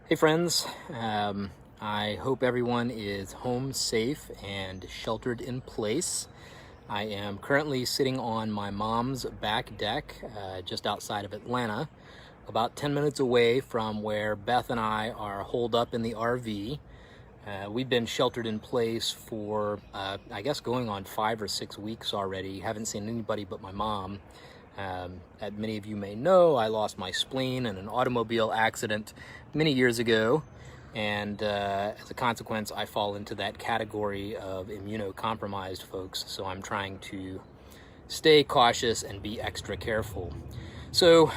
Hey friends, I hope everyone is home safe and sheltered in place. I am currently sitting on my mom's back deck just outside of Atlanta, about 10 minutes away from where Beth and I are holed up in the RV. We've been sheltered in place for, I guess, going on 5 or 6 weeks already. Haven't seen anybody but my mom. As many of you may know, I lost my spleen in an automobile accident many years ago, and as a consequence, I fall into that category of immunocompromised folks, so I'm trying to stay cautious and be extra careful. So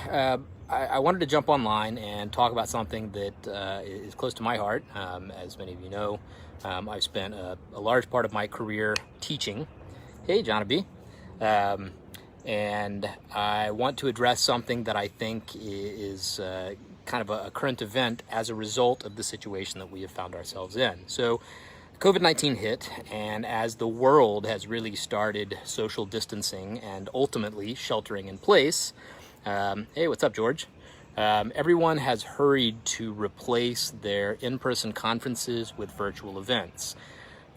I wanted to jump online and talk about something that is close to my heart. As many of you know, I've spent a large part of my career teaching. Hey, Johnny B. And I want to address something that I think is kind of a current event as a result of the situation that we have found ourselves in. So COVID-19 hit, and as the world has really started social distancing and ultimately sheltering in place, hey, what's up, George? Everyone has hurried to replace their in-person conferences with virtual events.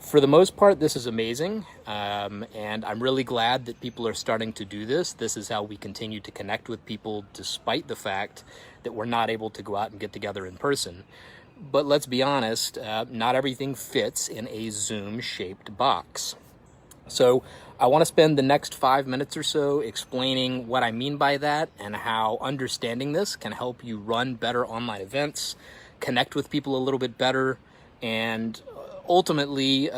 For the most part, this is amazing, and I'm really glad that people are starting to do this. This is how we continue to connect with people despite the fact that we're not able to go out and get together in person. But let's be honest, not everything fits in a Zoom-shaped box. So I want to spend the next 5 minutes or so explaining what I mean by that and how understanding this can help you run better online events, connect with people a little bit better, and ultimately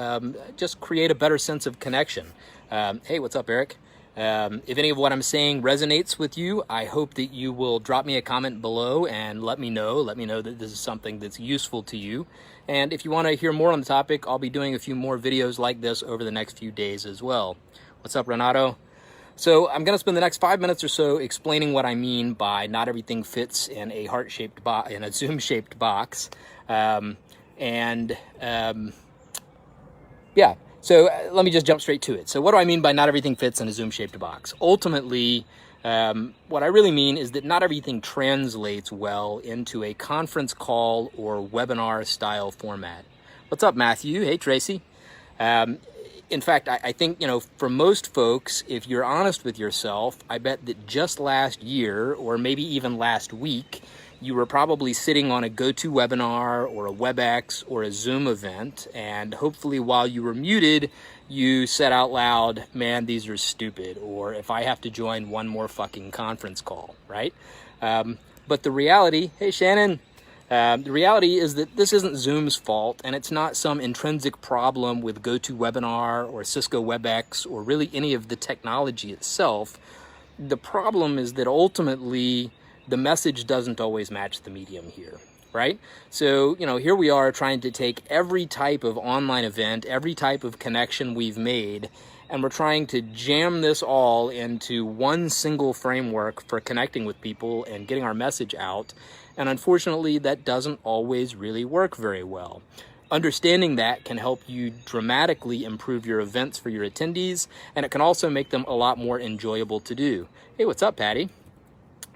just create a better sense of connection. Hey, what's up, Eric? If any of what I'm saying resonates with you, I hope that you will drop me a comment below and let me know that this is something that's useful to you. And if you want to hear more on the topic, I'll be doing a few more videos like this over the next few days as well. What's up, Renato? So I'm going to spend the next 5 minutes or so explaining what I mean by not everything fits in a heart-shaped box, in a Zoom-shaped box. Yeah, so let me just jump straight to it. So what do I mean by not everything fits in a Zoom-shaped box? Ultimately, what I really mean is that not everything translates well into a conference call or webinar style format. What's up, Matthew? Hey, Tracy. In fact, I think, for most folks, if you're honest with yourself, I bet that just last year, or maybe even last week, you were probably sitting on a GoToWebinar or a WebEx or a Zoom event, and hopefully while you were muted, you said out loud, man, these are stupid, or if I have to join one more fucking conference call, right? But the reality, hey Shannon, the reality is that this isn't Zoom's fault, and it's not some intrinsic problem with GoToWebinar or Cisco WebEx or really any of the technology itself. The problem is that ultimately the message doesn't always match the medium here, right? So, here we are trying to take every type of online event, every type of connection we've made, and we're trying to jam this all into one single framework for connecting with people and getting our message out. And unfortunately, that doesn't always really work very well. Understanding that can help you dramatically improve your events for your attendees, and it can also make them a lot more enjoyable to do. Hey, what's up, Patty?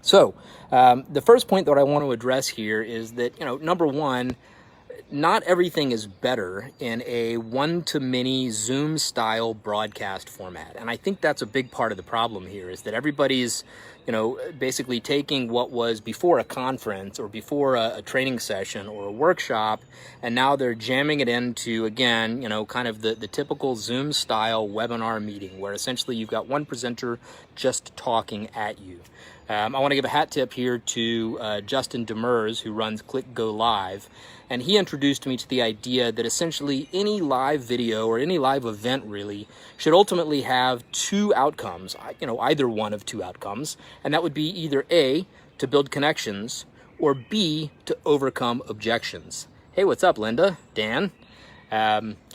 So the first point that I want to address here is that, number one, not everything is better in a one-to-many Zoom-style broadcast format. And I think that's a big part of the problem here, is that everybody's, basically taking what was before a conference or before a training session or a workshop, and now they're jamming it into, again, kind of the typical Zoom-style webinar meeting, where essentially you've got one presenter just talking at you. I want to give a hat tip here to Justin Demers, who runs Click Go Live, and he introduced me to the idea that essentially any live video or any live event really should ultimately have two outcomes, either one of two outcomes, and that would be either A, to build connections, or B, to overcome objections. Hey, what's up, Linda? Dan?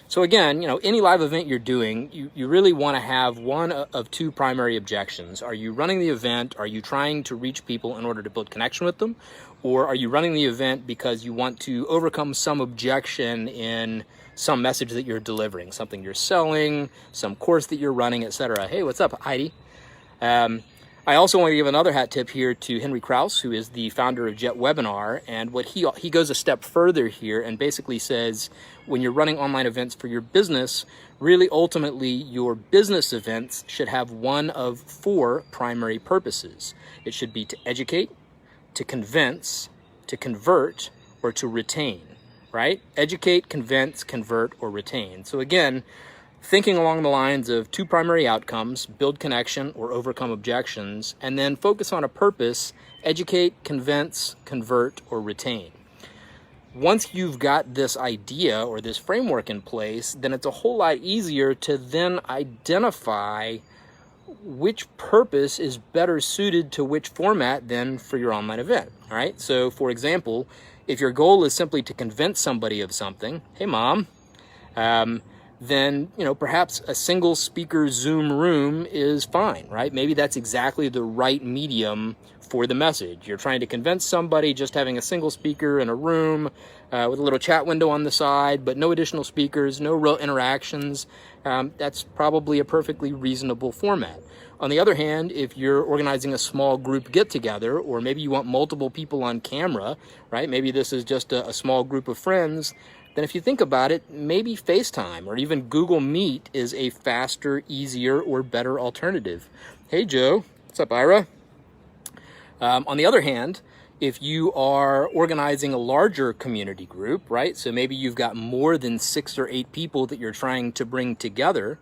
So again, any live event you're doing, you really want to have one of two primary objections. Are you running the event? Are you trying to reach people in order to build connection with them? Or are you running the event because you want to overcome some objection in some message that you're delivering, something you're selling, some course that you're running, etc.? Hey, what's up, Heidi? I also want to give another hat tip here to Henry Krause, who is the founder of Jet Webinar, and what he goes a step further here and basically says when you're running online events for your business, really ultimately your business events should have one of 4 primary purposes. It should be to educate, to convince, to convert, or to retain, right? Educate, convince, convert, or retain. So again, thinking along the lines of 2 primary outcomes: build connection or overcome objections, and then focus on a purpose: educate, convince, convert, or retain. Once you've got this idea or this framework in place, then it's a whole lot easier to then identify which purpose is better suited to which format then for your online event. All right. So for example, if your goal is simply to convince somebody of something, hey mom, then, perhaps a single speaker Zoom room is fine, right? Maybe that's exactly the right medium for the message. You're trying to convince somebody, just having a single speaker in a room with a little chat window on the side, but no additional speakers, no real interactions. That's probably a perfectly reasonable format. On the other hand, if you're organizing a small group get-together, or maybe you want multiple people on camera, right? Maybe this is just a small group of friends, then if you think about it, maybe FaceTime or even Google Meet is a faster, easier, or better alternative. Hey, Joe. What's up, Ira? On the other hand, if you are organizing a larger community group, right? So maybe you've got more than 6 or 8 people that you're trying to bring together,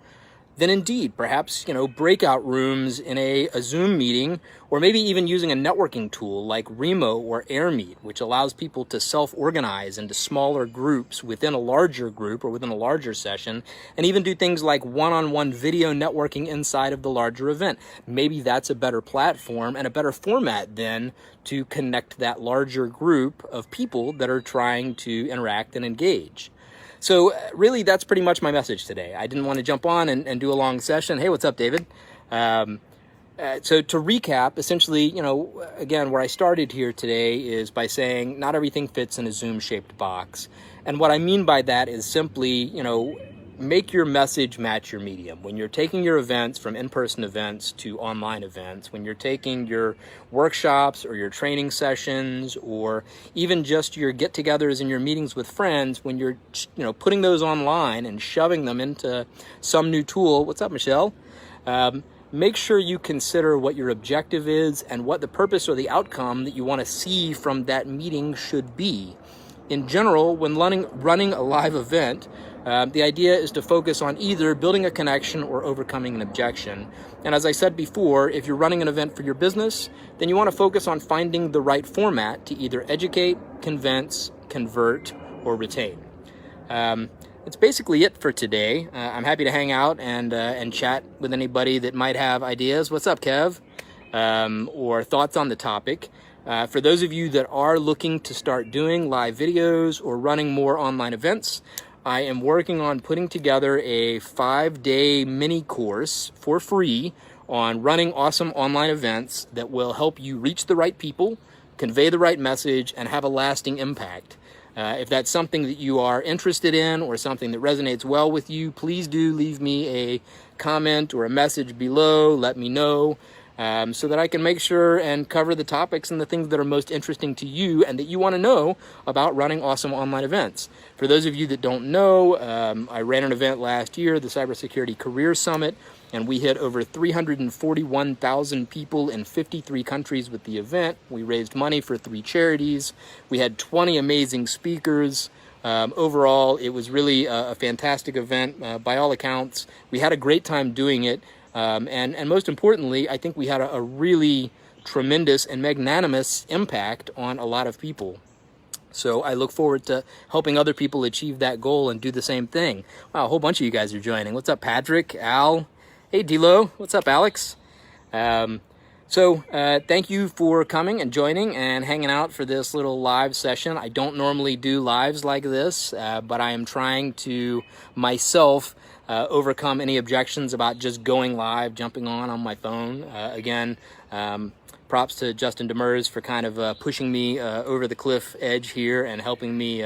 then indeed, perhaps, breakout rooms in a Zoom meeting, or maybe even using a networking tool like Remo or AirMeet, which allows people to self-organize into smaller groups within a larger group or within a larger session, and even do things like one-on-one video networking inside of the larger event. Maybe that's a better platform and a better format then to connect that larger group of people that are trying to interact and engage. So really, that's pretty much my message today. I didn't want to jump on and do a long session. Hey, what's up, David? So to recap, essentially, again, where I started here today is by saying not everything fits in a Zoom-shaped box. And what I mean by that is simply, make your message match your medium. When you're taking your events from in-person events to online events, when you're taking your workshops or your training sessions, or even just your get-togethers and your meetings with friends, when you're, putting those online and shoving them into some new tool. What's up, Michelle? Make sure you consider what your objective is and what the purpose or the outcome that you want to see from that meeting should be. In general, when running a live event, the idea is to focus on either building a connection or overcoming an objection. And as I said before, if you're running an event for your business, then you want to focus on finding the right format to either educate, convince, convert, or retain. That's basically it for today. I'm happy to hang out and chat with anybody that might have ideas. What's up, Kev? Or thoughts on the topic. For those of you that are looking to start doing live videos or running more online events, I am working on putting together a 5-day mini course for free on running awesome online events that will help you reach the right people, convey the right message, and have a lasting impact. If that's something that you are interested in or something that resonates well with you, please do leave me a comment or a message below. Let me know. So that I can make sure and cover the topics and the things that are most interesting to you and that you want to know about running awesome online events. For those of you that don't know, I ran an event last year, the Cybersecurity Career Summit, and we hit over 341,000 people in 53 countries with the event. We raised money for 3 charities. We had 20 amazing speakers. Overall, it was really a fantastic event by all accounts. We had a great time doing it. And most importantly, I think we had a really tremendous and magnanimous impact on a lot of people. So I look forward to helping other people achieve that goal and do the same thing. Wow, a whole bunch of you guys are joining. What's up, Patrick, Al? Hey, Dilo. What's up, Alex? So thank you for coming and joining and hanging out for this little live session. I don't normally do lives like this, but I am trying to myself overcome any objections about just going live, jumping on my phone. Again, props to Justin Demers for kind of pushing me over the cliff edge here and helping me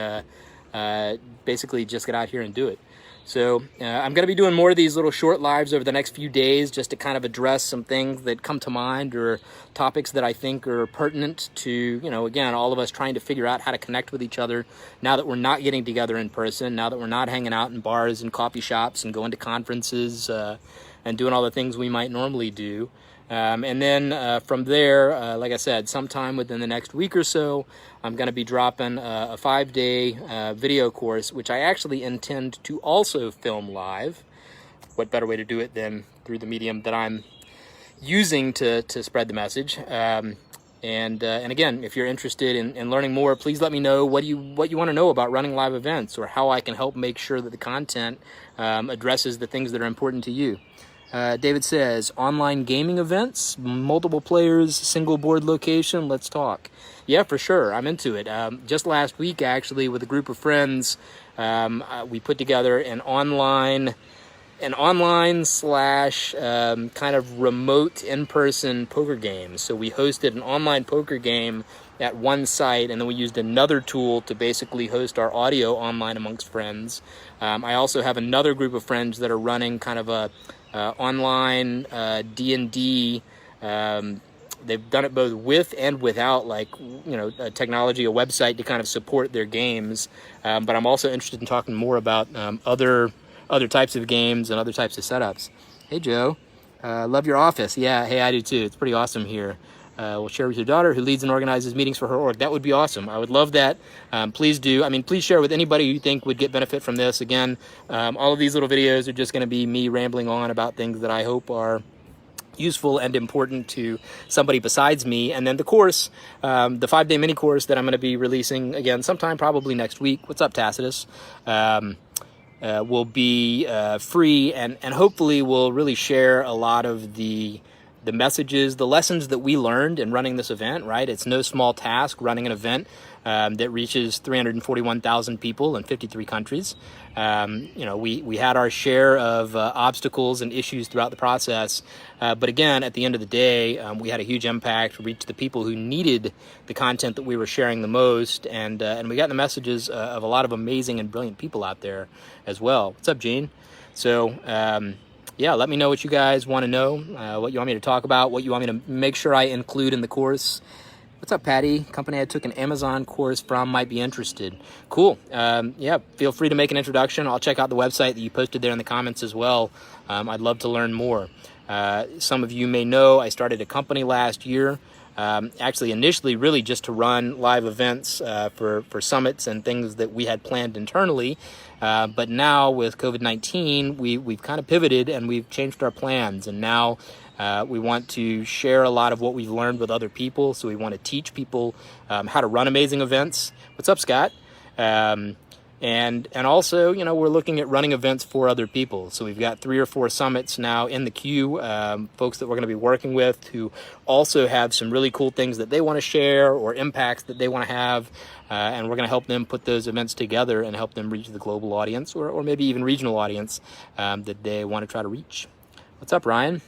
basically just get out here and do it. So I'm going to be doing more of these little short lives over the next few days just to kind of address some things that come to mind or topics that I think are pertinent to, you know, again, all of us trying to figure out how to connect with each other now that we're not getting together in person, now that we're not hanging out in bars and coffee shops and going to conferences and doing all the things we might normally do. And then from there, like I said, sometime within the next week or so, I'm going to be dropping a 5-day video course, which I actually intend to also film live. What better way to do it than through the medium that I'm using to spread the message? And again, if you're interested in learning more, please let me know what you want to know about running live events or how I can help make sure that the content addresses the things that are important to you. David says, online gaming events, multiple players, single board location, let's talk. Yeah, for sure. I'm into it. Just last week, actually, with a group of friends, we put together an online slash kind of remote in-person poker game. So we hosted an online poker game at one site, and then we used another tool to basically host our audio online amongst friends. I also have another group of friends that are running kind of a online D&D. They've done it both with and without, like, you know, technology, a website to kind of support their games. But I'm also interested in talking more about other types of games and other types of setups. Hey, Joe. Love your office. Yeah, hey, I do too. It's pretty awesome here. We'll share with your daughter who leads and organizes meetings for her org. That would be awesome. I would love that. Please do. I mean, please share with anybody you think would get benefit from this. Again, all of these little videos are just going to be me rambling on about things that I hope are useful and important to somebody besides me. And then the course, the 5-day mini course that I'm going to be releasing again sometime probably next week. What's up, Tacitus? Will be free and hopefully will really share a lot of the messages, the lessons that we learned in running this event, right? It's no small task running an event that reaches 341,000 people in 53 countries. You know, we had our share of obstacles and issues throughout the process. But again, at the end of the day, we had a huge impact, reached the people who needed the content that we were sharing the most. And we got the messages of a lot of amazing and brilliant people out there as well. What's up, Gene? So, yeah, let me know what you guys want to know, what you want me to talk about, what you want me to make sure I include in the course. What's up, Patty? Company I took an Amazon course from might be interested. Cool. Yeah, feel free to make an introduction. I'll check out the website that you posted there in the comments as well. I'd love to learn more. Some of you may know I started a company last year. Actually, initially, really just to run live events for summits and things that we had planned internally. But now with COVID-19, we've kind of pivoted and we've changed our plans. And now we want to share a lot of what we've learned with other people. So we want to teach people how to run amazing events. What's up, Scott? And also, you know, we're looking at running events for other people. So we've got 3 or 4 summits now in the queue, folks that we're going to be working with who also have some really cool things that they want to share or impacts that they want to have. And we're going to help them put those events together and help them reach the global audience or maybe even regional audience that they want to try to reach. What's up, Ryan?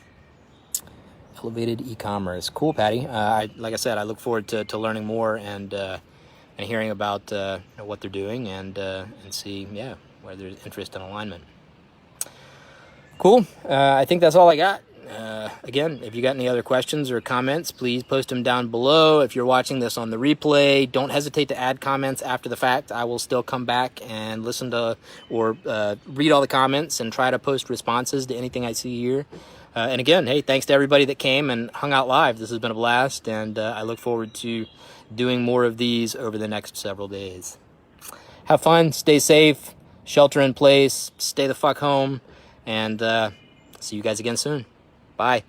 Elevated e-commerce. Cool, Patty. Like I said, I look forward to learning more and hearing about what they're doing and see, yeah, where there's interest and alignment. Cool. I think that's all I got. Again, if you got any other questions or comments, please post them down below. If you're watching this on the replay, don't hesitate to add comments after the fact. I will still come back and listen to or read all the comments and try to post responses to anything I see here. And again, hey, thanks to everybody that came and hung out live. This has been a blast, and I look forward to doing more of these over the next several days. Have fun, stay safe, shelter in place, stay the fuck home, and see you guys again soon. Bye.